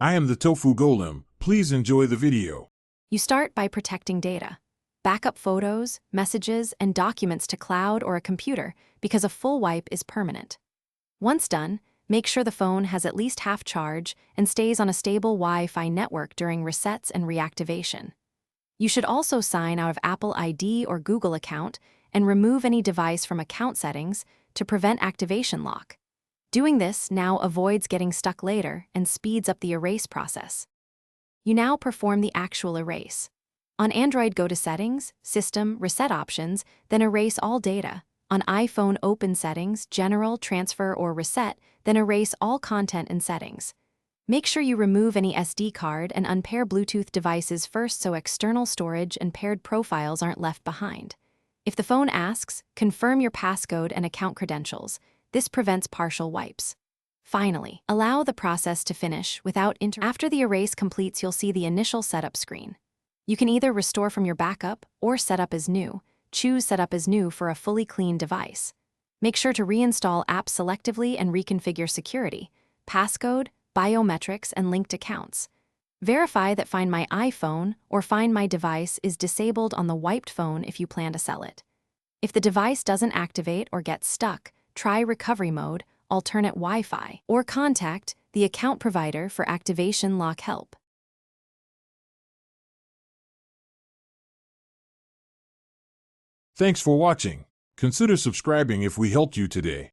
I am the Tofu Golem. Please enjoy the video. You start by protecting data. Backup photos, messages, and documents to cloud or a computer because a full wipe is permanent. Once done, make sure the phone has at least half charge and stays on a stable Wi-Fi network during resets and reactivation. You should also sign out of Apple ID or Google account and remove any device from account settings to prevent activation lock. Doing this now avoids getting stuck later and speeds up the erase process. You now perform the actual erase. On Android, go to Settings, System, Reset Options, then erase all data. On iPhone, open Settings, General, Transfer, or Reset, then erase all content and settings. Make sure you remove any SD card and unpair Bluetooth devices first so external storage and paired profiles aren't left behind. If the phone asks, confirm your passcode and account credentials. This prevents partial wipes. Finally, allow the process to finish without After the erase completes, you'll see the initial setup screen. You can either restore from your backup or set up as new. Choose Set up as new for a fully clean device. Make sure to reinstall apps selectively and reconfigure security, passcode, biometrics, and linked accounts. Verify that Find My iPhone or Find My Device is disabled on the wiped phone if you plan to sell it. If the device doesn't activate or gets stuck, try recovery mode, alternate Wi-Fi, or contact the account provider for activation lock help. Thanks for watching. Consider subscribing if we helped you today.